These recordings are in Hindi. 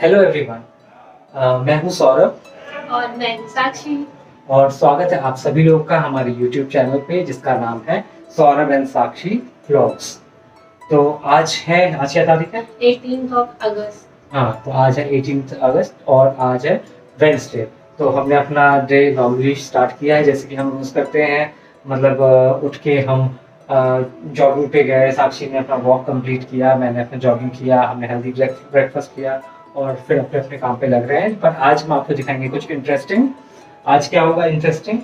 हेलो एवरीवन, मैं हूं सौरभ और मैं हूँ साक्षी। और स्वागत है आप सभी लोग का हमारे YouTube चैनल पे जिसका नाम है सौरभ एंड साक्षी व्लॉग्स। तो आज क्या तारीख है? 18 अगस्त। हाँ, तो आज है 18 अगस्त और आज है वेडनेसडे। तो हमने अपना डे नॉर्मली स्टार्ट किया है जैसे कि हम रोज करते हैं। मतलब उठ के हम जॉगिंग पे गए, साक्षी ने अपना वॉक कंप्लीट किया, मैंने अपना जॉगिंग किया, हमने हेल्दी ब्रेकफास्ट किया और फिर अपने अपने काम पे लग रहे हैं। पर आज हम आपको दिखाएंगे कुछ इंटरेस्टिंग। आज क्या होगा इंटरेस्टिंग?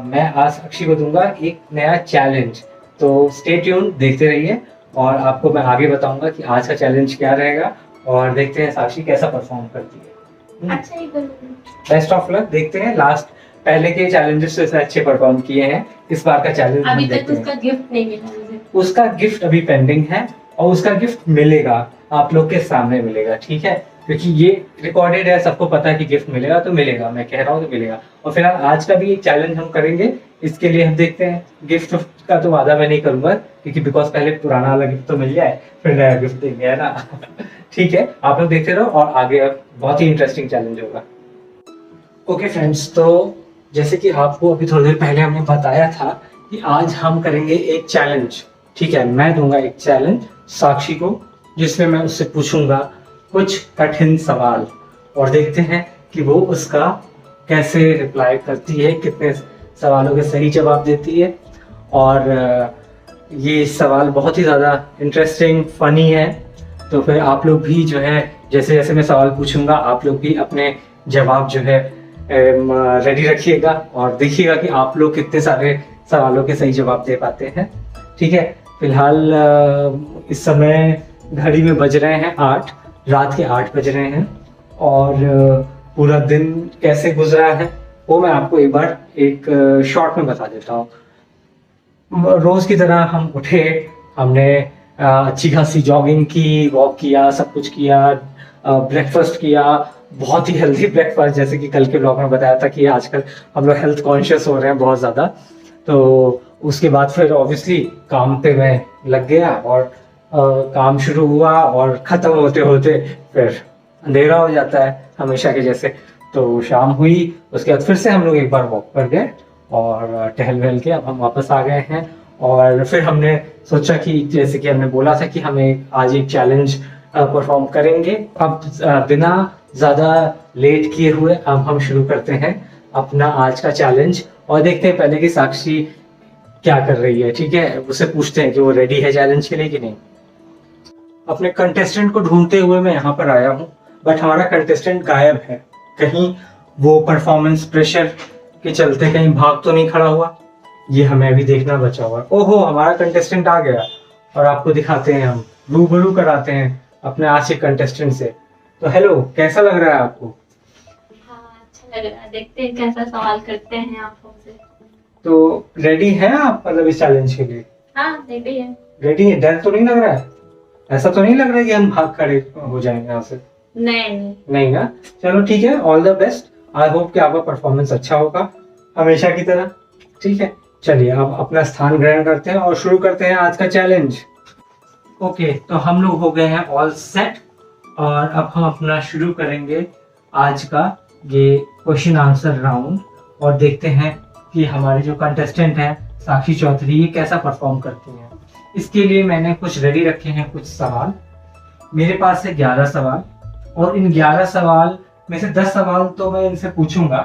मैं आज साक्षी को दूंगा एक नया चैलेंज। तो स्टे ट्यून, देखते रहिए और आपको मैं आगे बताऊंगा कि आज का चैलेंज क्या रहेगा और देखते हैं साक्षी कैसा परफॉर्म करती है। अच्छा ही करूँगी। Best of luck. देखते हैं, लास्ट पहले के चैलेंजेस से अच्छे परफॉर्म किए हैं, इस बार का चैलेंज हम अभी तक देखते उसका हैं। गिफ्ट नहीं मिला मुझे। उसका गिफ्ट अभी पेंडिंग है और उसका गिफ्ट मिलेगा, आप लोग के सामने मिलेगा, ठीक है? क्योंकि ये रिकॉर्डेड है, सबको पता है कि गिफ्ट मिलेगा तो मिलेगा, मैं कह रहा हूँ तो मिलेगा। और फिलहाल आज का भी एक चैलेंज हम करेंगे, इसके लिए हम देखते हैं। गिफ्ट का तो वादा मैं नहीं करूंगा क्योंकि बिकॉज पहले पुराना वाला गिफ्ट तो मिल जाए फिर नया गिफ्ट देंगे, है ना? ठीक है, आप लोग देखते रहो और आगे बहुत ही इंटरेस्टिंग चैलेंज होगा। ओके फ्रेंड्स, तो जैसे कि आपको अभी थोड़ी देर पहले हमने बताया था कि आज हम करेंगे एक चैलेंज। ठीक है, मैं दूंगा एक चैलेंज साक्षी को जिसमें मैं उससे पूछूंगा कुछ कठिन सवाल और देखते हैं कि वो उसका कैसे रिप्लाई करती है, कितने सवालों के सही जवाब देती है। और ये सवाल बहुत ही ज़्यादा इंटरेस्टिंग फनी है। तो फिर आप लोग भी जो है, जैसे जैसे मैं सवाल पूछूंगा आप लोग भी अपने जवाब जो है रेडी रखिएगा और देखिएगा कि आप लोग कितने सारे सवालों के सही जवाब दे पाते हैं। ठीक है, फिलहाल इस समय घड़ी में बज रहे हैं 8, रात के 8 बज रहे हैं और पूरा दिन कैसे गुजरा है वो मैं आपको एक बार एक शॉर्ट में बता देता हूँ। रोज की तरह हम उठे, हमने अच्छी खासी जॉगिंग की, वॉक किया, सब कुछ किया, ब्रेकफास्ट किया, बहुत ही हेल्दी ब्रेकफास्ट, जैसे कि कल के ब्लॉग में बताया था कि आजकल हम लोग हेल्थ कॉन्शियस हो रहे हैं बहुत ज़्यादा। तो उसके बाद फिर ऑब्वियसली काम पे मैं लग गया और काम शुरू हुआ और ख़त्म होते होते फिर अंधेरा हो जाता है हमेशा के जैसे। तो शाम हुई, उसके बाद फिर से हम लोग एक बार वॉक पर गए और टहल वहल के अब हम वापस आ गए हैं। और फिर हमने सोचा कि जैसे कि हमने बोला था कि हमें आज एक चैलेंज परफॉर्म करेंगे। अब बिना ज़्यादा लेट किए हुए अब हम शुरू करते हैं अपना आज का चैलेंज और देखते हैं पहले कि साक्षी क्या कर रही है। ठीक है, उससे पूछते हैं कि वो रेडी है चैलेंज के लिए कि नहीं। अपने कंटेस्टेंट को ढूंढते हुए मैं यहाँ पर आया हूँ बट हमारा कंटेस्टेंट गायब है। कहीं वो परफॉर्मेंस प्रेशर के चलते कहीं भाग तो नहीं खड़ा हुआ, ये हमें अभी देखना बचा हुआ है। ओहो, हमारा कंटेस्टेंट आ गया और आपको दिखाते हैं, हम रूबरू कराते हैं अपने आज के कंटेस्टेंट से। तो हेलो, कैसा लग रहा है आपको? हाँ, अच्छा लग रहा है। देखते हैं कैसा सवाल करते हैं आप हमसे। तो रेडी हैं आप मतलब इस चैलेंज के लिए? हाँ, रेडी है। रेडी है? डर तो नहीं लग रहा है? ऐसा तो नहीं लग रहा है कि हम भाग खड़े हो जाएंगे यहाँ से? नहीं। नहीं ना? चलो ठीक है, all the best. I hope कि आपका परफॉर्मेंस अच्छा होगा हमेशा की तरह। ठीक है, चलिए अब अपना स्थान ग्रहण करते हैं और शुरू करते हैं आज का चैलेंज। ओके, तो हम लोग हो गए हैं ऑल सेट और अब हम अपना शुरू करेंगे आज का ये क्वेश्चन आंसर राउंड और देखते हैं कि हमारे जो कंटेस्टेंट हैं साक्षी चौधरी ये कैसा परफॉर्म करती हैं। इसके लिए मैंने कुछ रेडी रखे हैं, कुछ सवाल मेरे पास है 11 सवाल और इन 11 सवाल में से 10 सवाल तो मैं इनसे पूछूंगा,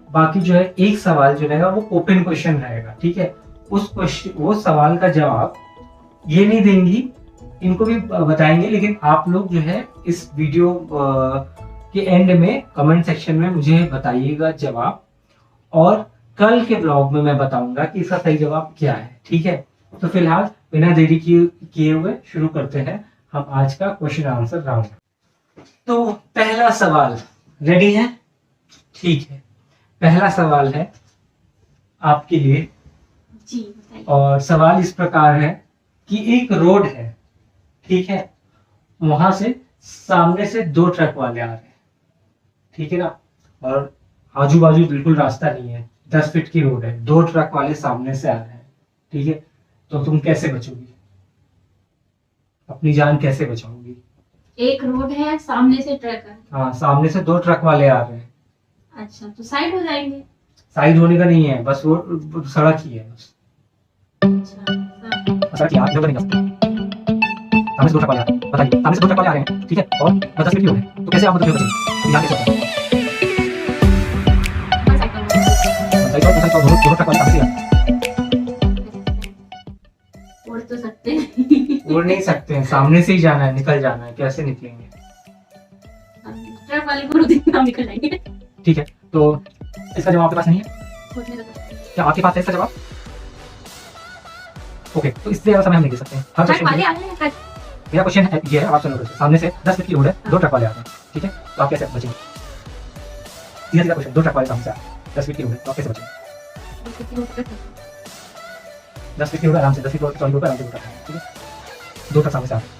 बाकी जो है एक सवाल जो रहेगा वो ओपन क्वेश्चन रहेगा। ठीक है, उस क्वेश्चन वो सवाल का जवाब ये नहीं देंगी, इनको भी बताएंगे, लेकिन आप लोग जो है इस वीडियो के एंड में कमेंट सेक्शन में मुझे बताइएगा जवाब और कल के ब्लॉग में मैं बताऊंगा कि इसका सही जवाब क्या है। ठीक है, तो फिलहाल बिना देरी किए हुए शुरू करते हैं हम आज का क्वेश्चन आंसर राउंड। तो पहला सवाल, रेडी है? ठीक है, पहला सवाल है आपके लिए जी बताइए। और सवाल इस प्रकार है कि एक रोड है, ठीक है, वहां से सामने से 2 ट्रक वाले आ रहे हैं, ठीक है ना, और आजू बाजू बिल्कुल रास्ता नहीं है, 10 फीट की रोड है, 2 ट्रक वाले सामने से आ रहे हैं, ठीक है, तो तुम कैसे बचोगी? अपनी जान कैसे बचाओगी? एक रोड है, सामने से ट्रक है। हाँ, सामने से 2 ट्रक वाले आ रहे हैं। अच्छा, तो साइड हो जाएंगे। साइड होने का नहीं है, बस वो सड़क ही है बस। अच्छा, सड़क ही है, आप इधर नहीं जा सकते। सामने से 2 ट्रक वाले आ रहे हैं, बताइए, सामने से 2 ट्रक वाले आ रहे हैं, ठीक है, और 10 मिनट की रोड है, तो कैसे आप मतलब बचेंगे? यहाँ कैसे होता है? दोनों ट्रक वाले सामने से आ रहे हैं। उड़ तो सकते हैं। उड़ नहीं सकते हैं, सामने से ही जाना है, निकल जाना है, कैसे निकलेंगे? ट्रक वाले को देखना, हम निकल जाएंगे। ठीक है, तो इसका जवाब आपके पास नहीं है? सोचने तो सकते हैं। क्या आपके पास है इसका जवाब? ओके, तो इससे ज्यादा समय हम नहीं दे सकते हैं। हर ट्रक क्वेश्चन वाले आ रहे हैं, ट्रक। मेरा क्वेश्चन है ये है, आप सुनो क्वेश्चन। सामने से 10 फीट की रोड है, 2 ट्रक वाले आते हैं, ठीक है, तो आप कैसे बचेंगे? सीधा सीधा क्वेश्चन, 2 ट्रक वाले सामने से आते हैं, 10 फीट की रोड है, तो आप कैसे बचेंगे? 10 फीट की रोड आराम से, 10 फीट रोड आराम से बचेंगे, ठीक है। 2 ट्रक सामने से आ रहे हैं,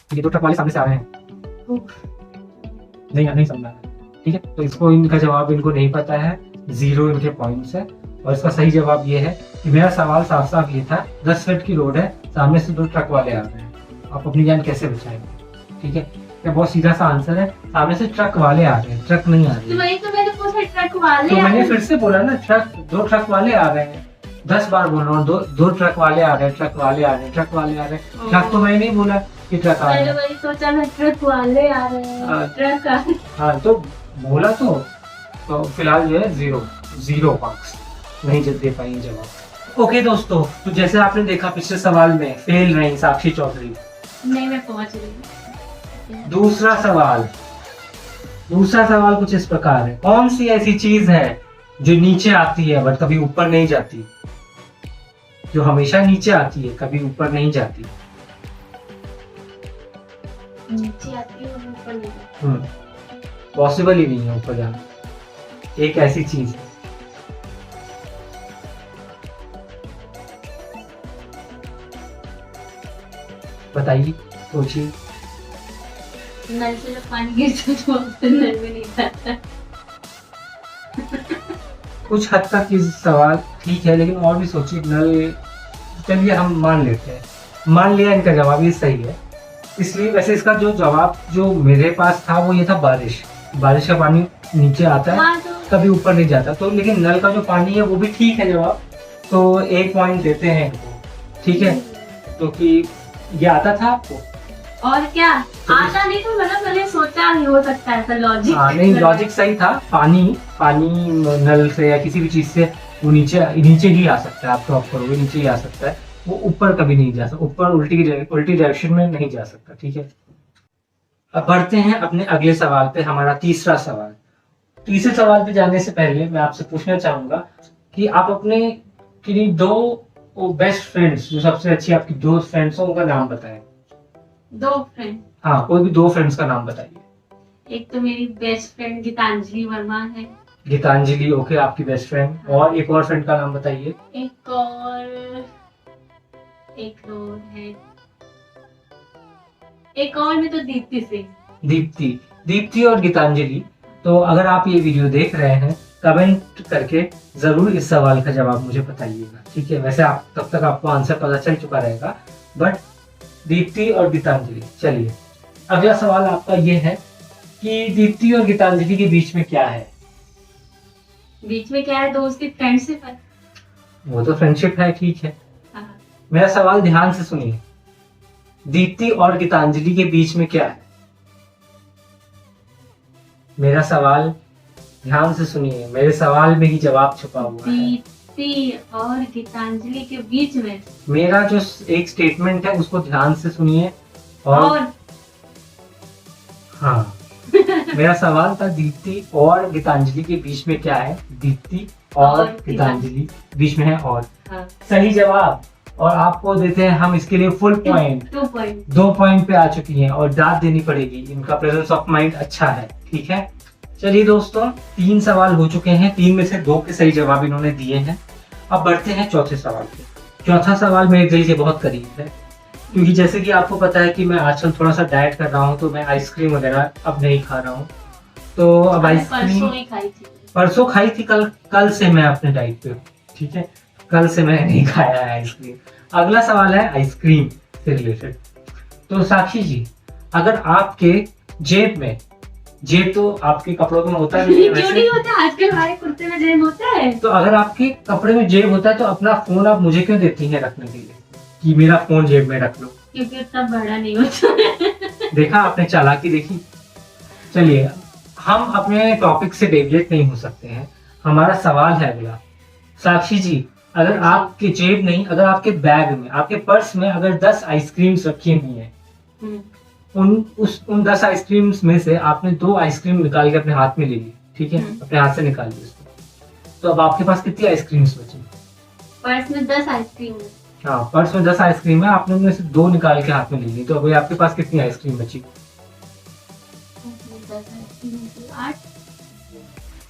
ठीक है, 2 ट्रक वाले सामने से आ रहे हैं। नहीं समझा, ठीक है, तो इसको इनका जवाब इनको नहीं पता है, 0 इनके पॉइंट्स है। और इसका सही जवाब ये है कि मेरा सवाल साफ साफ ये था, 10 फीट की रोड है, सामने से 2 ट्रक वाले आ रहे हैं, आप अपनी जान कैसे बचाएंगे? ठीक है, ये बहुत सीधा सा आंसर है, सामने से ट्रक वाले आ रहे हैं, ट्रक नहीं आ रहे हैं। वही तो मैंने पूछा, ट्रक वाले। तो मैंने फिर से बोला ना, 2 ट्रक वाले आ रहे हैं, 10 बार बोल रहा हूँ, 2 ट्रक वाले आ रहे हैं, ट्रक वाले आ रहे हैं, ट्रक वाले आ रहे हैं। ट्रक तो मैंने नहीं बोला कि ट्रक आ रहे हैं। मैंने वही सोचा, मैं ट्रक वाले आ रहे हैं, ट्रक आ रहे हैं। हाँ, तो बोला तो फिलहाल जो है 0 मार्क्स, नहीं दे पाएंगे जवाब। ओके दोस्तों, तो जैसे आपने देखा पिछले सवाल में फेल रही साक्षी चौधरी। नहीं, मैं पहुंच रही हूँ। दूसरा सवाल कुछ इस प्रकार है, कौन सी ऐसी चीज है जो नीचे आती है बट कभी ऊपर नहीं जाती? जो हमेशा नीचे आती है, कभी ऊपर नहीं जाती। नीचे आती है और ऊपर नहीं जाती। पॉसिबल ही नहीं है ऊपर जाना। एक ऐसी चीज है, बताइए, सोचिए। नल से जब पानी गिरता है तो वापस नल में नहीं जाता। कुछ हद तक ये सवाल ठीक है, लेकिन और भी सोचिए। नल, चलिए हम मान लेते हैं, मान लिया इनका जवाब ये सही है। इसलिए वैसे इसका जो जवाब जो मेरे पास था वो ये था, बारिश का पानी नीचे आता है, हाँ, तो कभी ऊपर नहीं जाता। तो लेकिन नल का जो पानी है वो भी ठीक है जवाब, तो 1 पॉइंट देते हैं इनको, ठीक है, क्योंकि ये आता था आपको। और क्या आता नहीं, तो मतलब मैंने सोचा नहीं हो सकता ऐसा लॉजिक। हाँ, नहीं, लॉजिक सही था। पानी नल से या किसी भी चीज से वो नीचे ही आ सकता है, आप टॉप करोगे नीचे ही आ सकता है, वो ऊपर कभी नहीं जा सकता, ऊपर उल्टी डायरेक्शन में नहीं जा सकता, ठीक है। अब बढ़ते हैं अपने अगले सवाल पे, हमारा तीसरा सवाल। तीसरे सवाल पे जाने से पहले मैं आपसे पूछना चाहूंगा कि आप अपने किन्हीं 2 बेस्ट फ्रेंड्स, जो सबसे अच्छी आपकी 2 फ्रेंड्स हो, उनका नाम बताएं। 2 फ्रेंड? हाँ, कोई भी 2 फ्रेंड्स का नाम बताइए। एक तो मेरी बेस्ट फ्रेंड गीतांजलि वर्मा है। गीतांजलि, ओके, आपकी बेस्ट फ्रेंड। और एक और फ्रेंड का नाम बताइए। एक और है, एक और में तो दीप्ति सिंह। दीप्ति और गीतांजलि। तो अगर आप ये वीडियो देख रहे हैं, कमेंट करके जरूर इस सवाल का जवाब मुझे बताइएगा, ठीक है। वैसे आप तब तक आपको आंसर पता चल चुका रहेगा, बट दीप्ति और गीतांजलि। चलिए, अगला सवाल आपका ये है कि दीप्ति और गीतांजलि के बीच में क्या है? बीच में क्या है? दोस्ती, फ्रेंडशिप है। वो तो फ्रेंडशिप है, ठीक है। हाँ। मेरा सवाल ध्यान से सुनिए, दीप्ति और गीतांजलि के बीच में क्या है? मेरा सवाल ध्यान से सुनिए, मेरे सवाल में ही जवाब छुपा हुआ है। दीप्ति और गीतांजलि के बीच में मेरा जो एक स्टेटमेंट है उसको ध्यान से सुनिए। और हाँ, मेरा सवाल था दीप्ति और गीतांजलि के बीच में क्या है? दीप्ति और गीतांजलि बीच में है और। हाँ। सही जवाब। और आपको देते हैं हम इसके लिए फुल पॉइंट। 2 पॉइंट पे आ चुकी हैं और दाद देनी पड़ेगी, इनका प्रेजेंस ऑफ माइंड अच्छा है, ठीक है। चलिए दोस्तों, 3 सवाल हो चुके हैं, 3 में से 2 के सही जवाब इन्होंने दिए हैं। अब बढ़ते हैं चौथे सवाल पे। चौथा सवाल मेरे दिल के बहुत करीब है, क्योंकि जैसे कि आपको पता है कि मैं आजकल थोड़ा सा डाइट कर रहा हूँ, तो मैं आइसक्रीम वगैरह अब नहीं खा रहा हूँ। तो अब आइसक्रीम परसों खाई थी, कल से मैं अपने डाइट पे, ठीक है, कल से मैं नहीं खाया है आइसक्रीम। अगला सवाल है आइसक्रीम से रिलेटेड। तो साक्षी जी, अगर आपके जेब में, जेब तो आपके कपड़ों में होता नहीं है क्यों वैसे, नहीं होता? आजकल हमारे कुर्ते में जेब होता है। तो अगर आपके कपड़े में जेब होता है तो अपना फोन आप मुझे क्यों देती हैं रखने के लिए कि मेरा फोन जेब में रख लो? क्योंकि उतना बड़ा नहीं होता। देखा आपने चालाकी देखी। चलिए हम अपने टॉपिक से डेविएट नहीं हो सकते हैं। हमारा सवाल है अगला, साक्षी जी, अगर आपके जेब नहीं, अगर आपके बैग में, आपके पर्स में अगर 10 आइसक्रीम्स रखी हुई हैं, उन 10 आइसक्रीम्स में से आपने 2 आइसक्रीम निकाल के अपने हाथ में ले ली, ठीक है, अपने हाथ से निकाल ली उसको, तो अब आपके पास कितनी आइसक्रीम्स बची? पर्स में 10 आइसक्रीम है। हाँ, पर्स में 10 आइसक्रीम है, आपने उनमें से 2 निकाल के हाथ में ले ली, तो अभी आपके पास कितनी आइसक्रीम बची? 10 आइसक्रीम में से 8।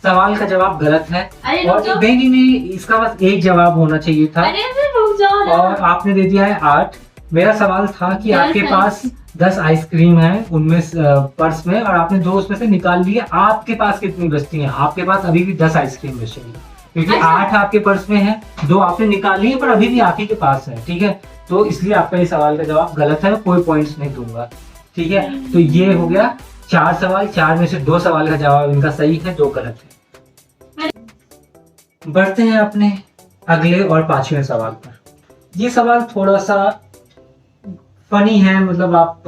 सवाल का जवाब गलत है। अरे और नहीं, इसका बस एक जवाब होना चाहिए था। अरे रुक जाओ ना। और आपने दे दिया है 8। मेरा सवाल था कि 10 आपके पास 10 आइसक्रीम है उनमें पर्स में, और आपने 2 उसमें से निकाल लिए, आपके पास कितनी बचती हैं? आपके पास अभी भी 10 आइसक्रीम बचेगी, क्योंकि अच्छा। 8 आपके पर्स में है, 2 आपने निकाल लिए, पर अभी भी आप ही के पास है, ठीक है, तो इसलिए आपका ये सवाल का जवाब गलत है, कोई पॉइंट्स नहीं दूंगा, ठीक है। तो ये हो गया 4 सवाल, 4 में से 2 सवाल का जवाब इनका सही है, 2 गलत है। बढ़ते हैं अपने अगले और 5वें सवाल पर। ये सवाल थोड़ा सा फनी है, मतलब आप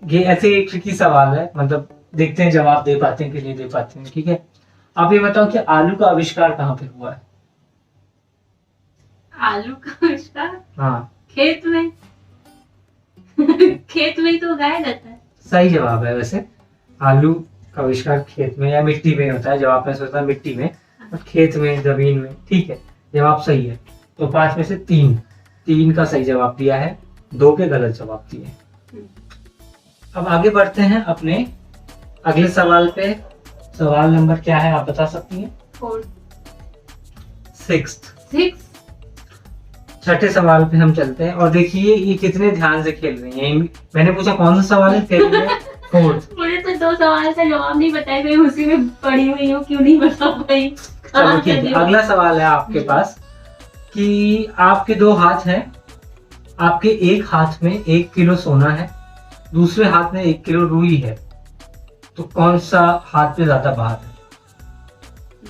ये ऐसे एक ट्रिकी सवाल है, मतलब देखते हैं जवाब दे पाते हैं कि नहीं दे पाते हैं, ठीक है। आप ये बताओ कि आलू का आविष्कार कहाँ पे हुआ है? आलू का आविष्कार? हाँ, खेत में। खेत में ही तो उगाया जाता है। सही जवाब है। वैसे आलू का आविष्कार खेत में या मिट्टी में होता है, जवाब मैं सोचता मिट्टी में, और खेत में, जमीन में, ठीक है, जवाब सही है। तो 5 में से 3 का सही जवाब दिया है, 2 के गलत जवाब दिए। अब आगे बढ़ते हैं अपने अगले सवाल पे। सवाल नंबर क्या है आप बता सकती हैं? 6। छठे सवाल पे हम चलते हैं, और देखिए ये कितने ध्यान से खेल रही हैं। मैंने पूछा कौन सा सवाल है, खेल रही है 4th। मुझे तो 2 सवाल का जवाब नहीं बताया, मैं उसी में पड़ी हुई हूँ, क्यों नहीं बता पाई। चलो ठीक है, अगला सवाल है आपके पास कि आपके 2 हाथ हैं, आपके एक हाथ में 1 किलो सोना है, दूसरे हाथ में 1 किलो रुई है, तो कौन सा हाथ पे ज्यादा भार है?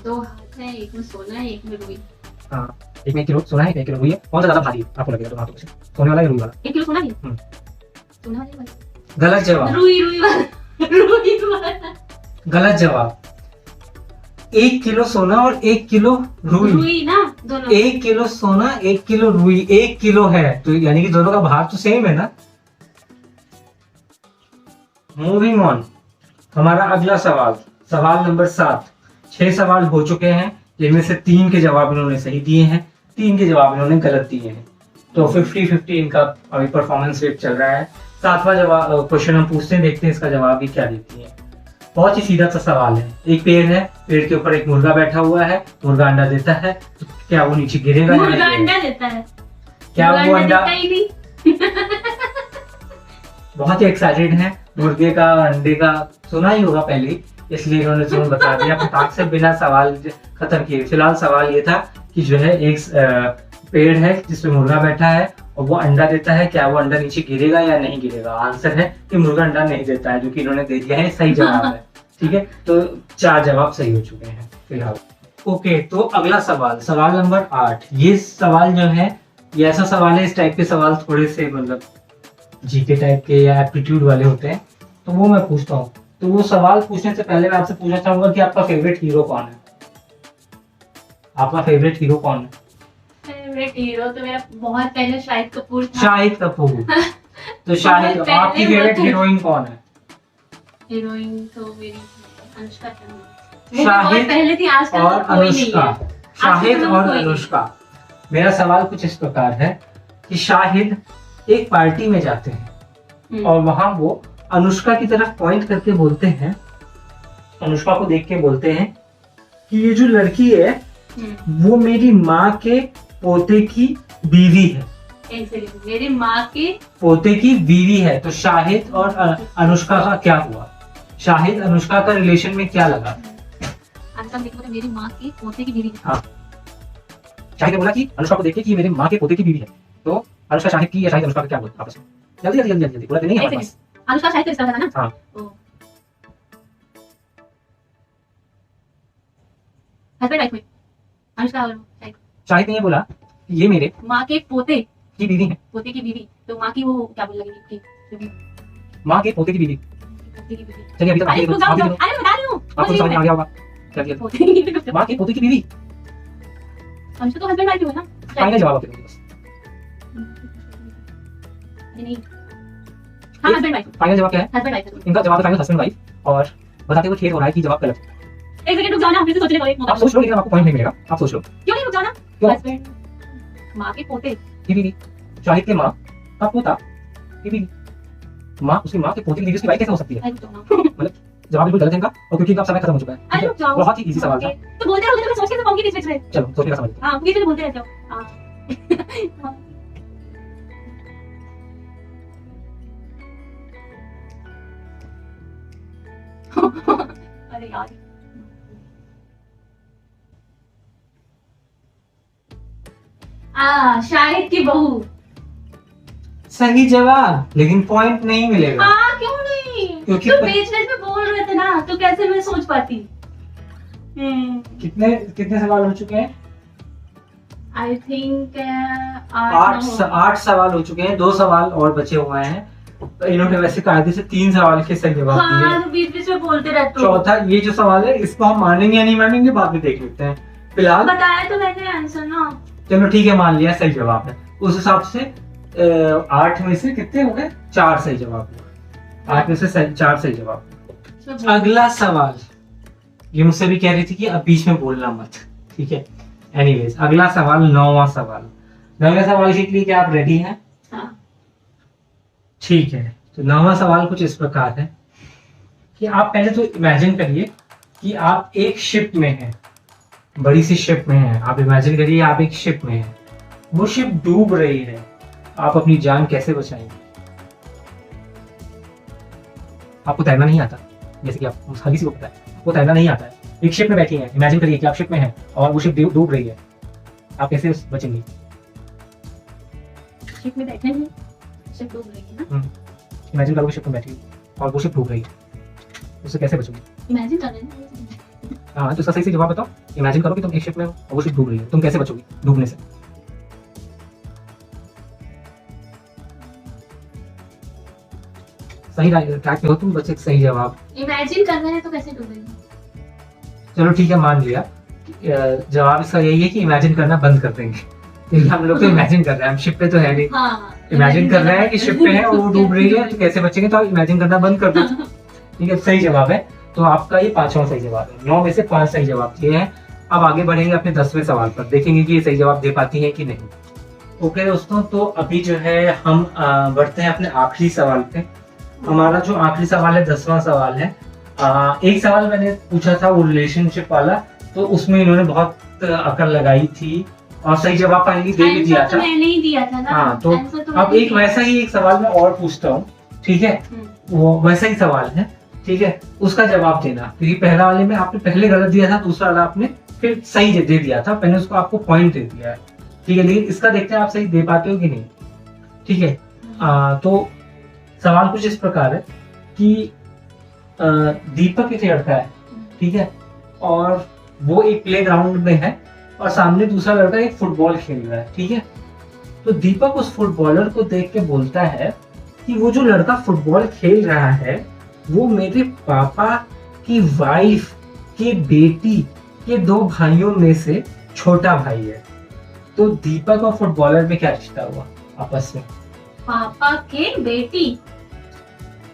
2 हाथ है, एक में सोना है, एक में रुई। हाँ, एक में 1 किलो सोना है, 1 किलो रुई है, कौन सा ज्यादा भारी है आपको लगेगा? 2 हाथों में से सोने वाला या रुई वाला? 1 किलो सोना है। हम्म। सोना वाला। गलत जवाब। रुई वाला। रुई वाला। गलत जवाब। 1 किलो सोना और 1 किलो रुई ना दोनों। 1 किलो सोना, 1 किलो रुई, 1 किलो है, तो यानी कि दोनों का भार तो सेम है ना। मूविंग ऑन, हमारा अगला सवाल, सवाल नंबर 7। 6 सवाल हो चुके हैं, जिनमें से 3 के जवाब इन्होंने सही दिए हैं, 3 के जवाब इन्होंने गलत दिए हैं, तो 50-50 इनका अभी परफॉर्मेंस रेट चल रहा है। 7वां जवाब क्वेश्चन हम पूछते हैं, देखते हैं इसका जवाब भी क्या देती है। बहुत ही सीधा सा सवाल है। एक पेड़ है, पेड़ के ऊपर एक मुर्गा बैठा हुआ है, मुर्गा अंडा देता है, तो क्या वो नीचे गिरेगा? मुर्गा अंडा देता है? क्या वो अंडा? देता ही नहीं। बहुत ही एक्साइटेड है मुर्गे का अंडे का, सुना ही होगा पहले ही, इसलिए इन्होंने तुरंत बता दिया फटाक से बिना सवाल खत्म किए। फिलहाल सवाल ये था कि जो है एक पेड़ है जिसमें मुर्गा बैठा है और वो अंडा देता है, क्या वो अंडा नीचे गिरेगा या नहीं गिरेगा? आंसर है कि मुर्गा अंडा नहीं देता है, जो कि इन्होंने दे दिया है, सही जवाब है, ठीक है। तो 4 जवाब सही हो चुके हैं फिलहाल। ओके, तो अगला सवाल, सवाल नंबर 8। ये सवाल जो है, ये ऐसा सवाल है, इस टाइप के सवाल थोड़े से मतलब जीके टाइप के या एप्टीट्यूड वाले होते हैं, तो वो मैं पूछता हूँ। तो वो सवाल पूछने से पहले मैं आपसे पूछना चाहूंगा कि आपका फेवरेट हीरो कौन है? आपका फेवरेट हीरो कौन है? फेवरेट हीरो तो मेरा बहुत पहले शाहिद कपूर था। शाहिद कपूर। तो शाहिद, आपकी फेवरेट हीरोइन कौन है? हीरोइन तो मेरी अनुष्का शर्मा। शाहिद पहले थी, आजकल और तो कोई नहीं अनुष्का। है। शाहिद आजकल तो और कोई नहीं। अनुष्का। मेरा सवाल कुछ इस प्रकार है कि शाहिद एक पार्टी में जाते हैं और वहां वो अनुष्का की तरफ पॉइंट करके बोलते हैं, अनुष्का को देख के बोलते हैं कि ये जो लड़की है वो मेरी माँ के पोते की बीवी है। मेरी माँ के पोते की बीवी है। तो शाहिद और अनुष्का का क्या हुआ? शाहिद अनुष्का का रिलेशन में क्या लगा? मेरी माँ के पोते की बीवी है। हाँ, शाहिद ने बोला कि अनुष्का को देख के कि मेरे माँ के पोते की बीवी है, तो अनुष्का शाहिद की या शाहिद अनुष्का का क्या बोलता आपस में? जल्दी जल्दी जल्दी जल्दी, पूरा दिन नहीं है हमारे पास। अनुष्का शाहिद का रिश्ता था ना? हाँ। हस्बैंड वाइफ में अनुष्का और शाहिद। शाहिद ने ये बोला कि ये मेरे माँ के पोते की बीवी है। पोते की बीवी, तो माँ की वो क्या बोल लगेगी कि माँ के पोते की बीवी। पोते की बीवी। चलिए अभी तक अरे आपको रुक जाओ, अरे बता रही हूँ आपको समझ में आ गया होगा क्या किया। पोते की बीवी। माँ के पोते की बीवी। अनुष्का तो हस्बैंड वाइफ ही हुआ ना? फाइनल जवाब आपके पास। नहीं, हाँ हस्बैंड वाइफ। फाइनल जवाब क्या है? Husband wife. इनका जवाब है फाइनल हस्बैंड वाइफ, और बताते हुए खेद हो रहा है कि जवाब गलत है। एक सेकंड रुक जाओ ना, फिर से सोचने दो। एक आप सोच लो, लेकिन आपको पॉइंट नहीं मिलेगा। आप सोच लो। क्यों नहीं रुक जाओ ना? क्यों? हस्बैंड माँ के पोते की बीवी, शाहिद के माँ का पोता की बीवी। माँ, उसकी माँ के पोते की बीवी उसकी वाइफ कैसे हो सकती है? अरे रुक जाओ ना। जवाब बिल्कुल गलत है इनका, और क्योंकि इनका समय खत्म हो चुका है। ठीक अरे है? रुक जाओ। बहुत ही इजी सवाल था। तो बोलते रहोगे तो मैं सोच के पाऊंगी बीच में। चलो सोचने का समय दो। हाँ बीच में बोलते रहते हो। हाँ। अरे यार शाहिद की बहू। सही जवाब, लेकिन पॉइंट नहीं मिलेगा। हाँ क्यों नहीं? क्योंकि तो बीच में बोल रहे थे ना, तो कैसे मैं सोच पाती? कितने कितने सवाल हो चुके हैं? आई थिंक आठ सवाल हो चुके हैं। 2 सवाल और बचे हुए हैं। तो इन्होंने वैसे कायदे से 3 सवाल के सही जवाब दिए। हाँ, तो बीच में बोलते रहते हो। चौथा ये जो सवाल है, इसको हम मानेंगे या नहीं मानेंगे बाद में देख लेते हैं। फिलहाल बताया तो मैंने आंसर ना। चलो ठीक है, मान लिया सही जवाब है। उस हिसाब से 8 में से कितने हो गए? 4 सही जवाब हुए। 8 में से 4 सही जवाब। अगला सवाल, ये मुझसे भी कह रही थी कि अब बीच में बोलना मत, ठीक है? एनीवेज, अगला सवाल 9वां सवाल। 9वें सवाल के लिए क्या आप रेडी हैं? हाँ। ठीक है, तो 9वां सवाल कुछ इस प्रकार है कि आप पहले तो इमेजिन करिए कि आप एक शिप में हैं, बड़ी सी शिप में हैं। आप इमेजिन करिए आप एक शिप में हैं, वो शिप डूब रही है। आप अपनी जान कैसे बचाएंगे? आपको तैरना नहीं आता, जैसे कि आप हर किसी को पता है, वो तैरना नहीं आता है। एक शिप में बैठी हैं, इमेजिन करिए कि आप शिप में हैं और वो शिप डूब रही है। आप कैसे बचेंगे? शिप में बैठे हैं, शिप डूब रही है ना? इमेजिन करो शिप में बैठी और वो शिप डूब रही है, उससे कैसे बचोगे? इमेजिन कर रहे हैं। हाँ, तो इसका सही से जवाब बताओ। इमेजिन करो कि तुम एक शिप में हो और वो शिप डूब रही है, तुम कैसे बचोगे डूबने से? सही ट्रैक पे हो तुम, बच्चे सही जवाब। इमेजिन कर रहे हैं तो कैसे डूबेंगे? चलो ठीक है, मान लिया। जवाब इसका यही है कि इमेजिन करना बंद कर देंगे, क्योंकि हम लोग तो इमेजिन कर रहे हैं, हम शिप पे तो है नहीं। हाँ, इमेजिन कर रहे हैं कि शिप पे है और वो डूब रही है, तो कैसे बचेंगे? तो आप इमेजिन करना बंद कर दो। ठीक है, सही जवाब है। तो आपका ये 5वां सही जवाब है। 9 में से 5 सही जवाब दिए हैं। अब आगे बढ़ेंगे अपने 10वें सवाल पर, देखेंगे कि ये सही जवाब दे पाती है कि नहीं। ओके दोस्तों, तो अभी जो है हम बढ़ते हैं अपने आखिरी सवाल पे। हमारा जो आखिरी सवाल है 10वां सवाल है। एक सवाल मैंने पूछा था वो रिलेशनशिप वाला, तो उसमें इन्होंने बहुत अकल लगाई थी और सही जवाब फाइनली दे भी दिया था। मैंने ही दिया था ना। हाँ, तो अब एक वैसा ही एक सवाल मैं और पूछता हूँ, ठीक है? वो वैसा ही सवाल है, ठीक है? उसका जवाब देना, क्योंकि पहला वाले में आपने पहले गलत दिया था, दूसरा वाला आपने फिर सही दे दिया था। मैंने उसको आपको पॉइंट दे दिया है, ठीक है? लेकिन इसका देखते हैं आप सही दे पाते हो कि नहीं, ठीक है? तो सवाल कुछ इस प्रकार है कि दीपक एक लड़का है, ठीक है? और वो एक प्लेग्राउंड में है और सामने दूसरा लड़का एक फुटबॉल खेल रहा है, ठीक है? तो दीपक उस फुटबॉलर को देख के बोलता है कि वो जो लड़का फुटबॉल खेल रहा है वो मेरे पापा की वाइफ के बेटी के 2 भाइयों में से छोटा भाई है। तो दीपक और फुटबॉलर में क्या रिश्ता हुआ आपस में? पापा के बेटी।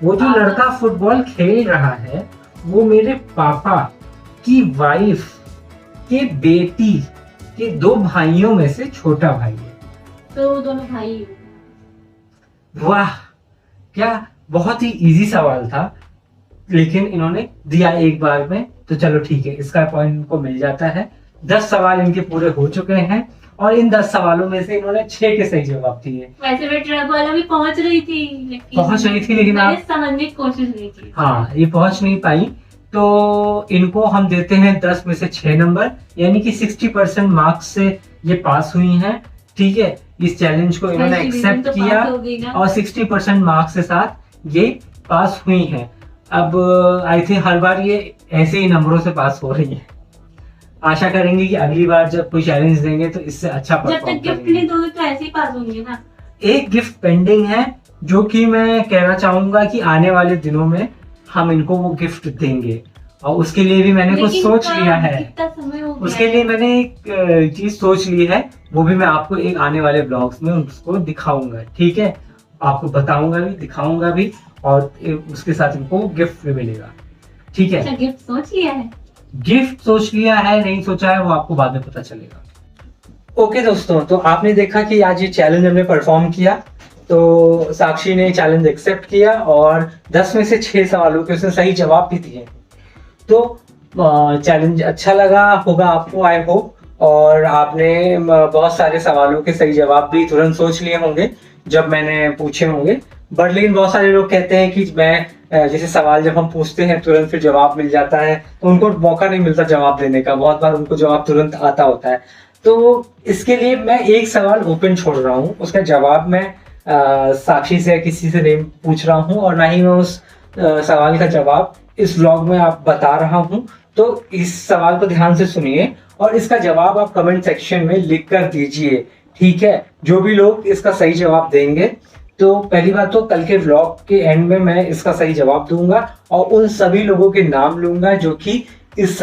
वो जो लड़का फुटबॉल खेल रहा है वो मेरे पापा की वाइफ के बेटी के 2 भाइयों में से छोटा भाई है। तो दोनों भाई। वाह, क्या बहुत ही इजी सवाल था, लेकिन इन्होंने दिया एक बार में। तो चलो ठीक है, इसका पॉइंट इनको मिल जाता है। 10 सवाल इनके पूरे हो चुके हैं और इन 10 सवालों में से इन्होंने 6 के सही जवाब दिए। वैसे मैं ट्रक वाला भी पहुंच रही थी, लेकिन आप समझने की कोशिश नहीं की। हाँ, ये पहुंच नहीं पाई। तो इनको हम देते हैं 10 में से 6 नंबर, यानी कि 60% मार्क्स से ये पास हुई हैं, ठीक है? इस चैलेंज को इन्होंने एक्सेप्ट किया और 60% मार्क्स के साथ ये पास हुई हैं। अब आई थिंक हर बार ये ऐसे ही नंबरों से पास हो रही है। आशा करेंगे कि अगली बार जब कोई चैलेंज देंगे तो इससे अच्छा जब परफॉर्म तक गिफ्ट करेंगे। नहीं दोगे तो ऐसे ही पास होंगे ना। एक गिफ्ट पेंडिंग है जो कि मैं कहना चाहूंगा कि आने वाले दिनों में हम इनको वो गिफ्ट देंगे, और उसके लिए भी मैंने कुछ लेकिन सोच लिया है। कितना समय हो गया उसके लिए है? मैंने एक चीज सोच ली है, वो भी मैं आपको एक आने वाले ब्लॉग्स में उसको दिखाऊंगा। ठीक है, आपको बताऊंगा भी, दिखाऊंगा भी, और उसके साथ इनको गिफ्ट भी मिलेगा। ठीक है, अच्छा गिफ्ट सोच लिया है? गिफ्ट सोच लिया है, नहीं सोचा है वो आपको बाद में पता चलेगा। ओके दोस्तों, तो आपने देखा कि आज ये चैलेंज हमने परफॉर्म किया। तो साक्षी ने चैलेंज एक्सेप्ट किया और 10 में से 6 सवालों के उसने सही जवाब भी दिए। तो चैलेंज अच्छा लगा होगा आपको, आई होप। और आपने बहुत सारे सवालों के सही जवाब भी तुरंत सोच लिए होंगे जब मैंने पूछे होंगे। बट लेकिन बहुत सारे लोग कहते हैं कि मैं जैसे सवाल जब हम पूछते हैं तुरंत फिर जवाब मिल जाता है, तो उनको मौका नहीं मिलता जवाब देने का। बहुत बार उनको जवाब तुरंत आता होता है। तो इसके लिए मैं एक सवाल ओपन छोड़ रहा हूँ, उसका जवाब मैं साक्षी से या किसी से नहीं पूछ रहा हूँ, और ना ही मैं उस सवाल का जवाब इस व्लॉग में आप बता रहा हूँ। तो इस सवाल को ध्यान से सुनिए और इसका जवाब आप कमेंट सेक्शन में लिख कर दीजिए। ठीक है, जो भी लोग इसका सही जवाब देंगे, तो पहली बात तो कल के व्लॉग के एंड में मैं इसका सही जवाब दूंगा और उन सभी लोगों के नाम लूंगा जो कि इस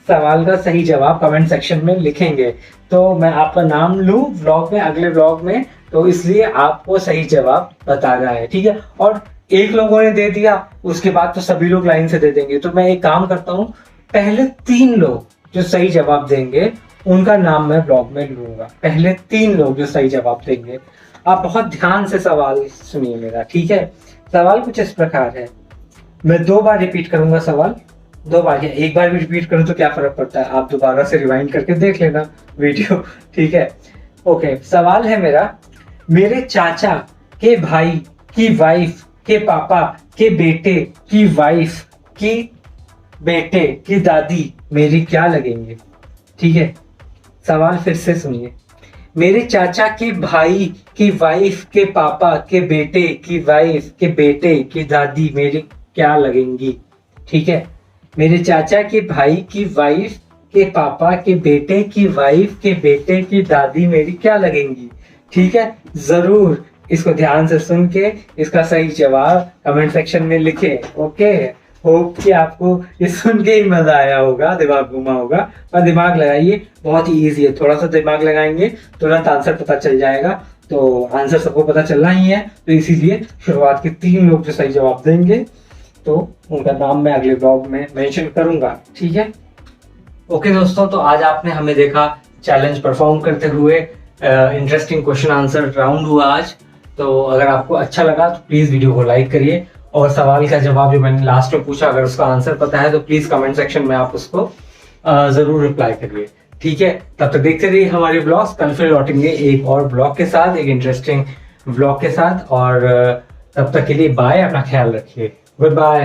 सवाल का सही जवाब कमेंट सेक्शन में लिखेंगे। तो मैं आपका नाम लूं व्लॉग में, अगले व्लॉग में, तो इसलिए आपको सही जवाब बताना है। ठीक है, और एक लोगों ने दे दिया उसके बाद तो सभी लोग लाइन से दे देंगे। तो मैं एक काम करता हूँ, पहले 3 लोग जो सही जवाब देंगे उनका नाम मैं ब्लॉग में लूंगा। पहले 3 लोग जो सही जवाब देंगे। आप बहुत ध्यान से सवाल सुनिए मेरा। ठीक है, सवाल कुछ इस प्रकार है। मैं 2 बार रिपीट करूंगा सवाल, 2 बार या एक बार भी रिपीट करूं तो क्या फर्क पड़ता है, आप दोबारा से रिवाइंड करके देख लेना वीडियो। ठीक है, ओके। सवाल है मेरा, मेरे चाचा के भाई की वाइफ के पापा के बेटे की वाइफ की बेटे की दादी मेरी क्या लगेंगे। ठीक है, सवाल फिर से सुनिए। मेरे चाचा के भाई की वाइफ के पापा के बेटे की वाइफ के बेटे की दादी मेरी क्या लगेंगी। ठीक है, मेरे चाचा के भाई की वाइफ के पापा के बेटे की वाइफ के बेटे की दादी मेरी क्या लगेंगी। ठीक है, जरूर इसको ध्यान से सुन के इसका सही जवाब कमेंट सेक्शन में लिखे। ओके, होप कि आपको ये सुन के ही मजा आया होगा, दिमाग घुमा होगा। पर दिमाग लगाइए, बहुत ही इजी है, थोड़ा सा दिमाग लगाएंगे तुरंत आंसर पता चल जाएगा। तो आंसर सबको पता चलना ही है, तो इसीलिए शुरुआत के 3 लोग जो सही जवाब देंगे तो उनका नाम मैं अगले ब्लॉग में मेंशन करूंगा। ठीक है, ओके दोस्तों, तो आज आपने हमें देखा चैलेंज परफॉर्म करते हुए। इंटरेस्टिंग क्वेश्चन आंसर राउंड हुआ आज। तो अगर आपको अच्छा लगा तो प्लीज वीडियो को लाइक करिए, और सवाल का जवाब जो मैंने लास्ट में पूछा अगर उसका आंसर पता है तो प्लीज कमेंट सेक्शन में आप उसको जरूर रिप्लाई करिए। ठीक है, तब तक देखते रहिए हमारे ब्लॉग्स। कल फिर लौटेंगे एक और ब्लॉग के साथ, एक इंटरेस्टिंग ब्लॉग के साथ। और तब तक के लिए बाय, अपना ख्याल रखिए, गुड बाय।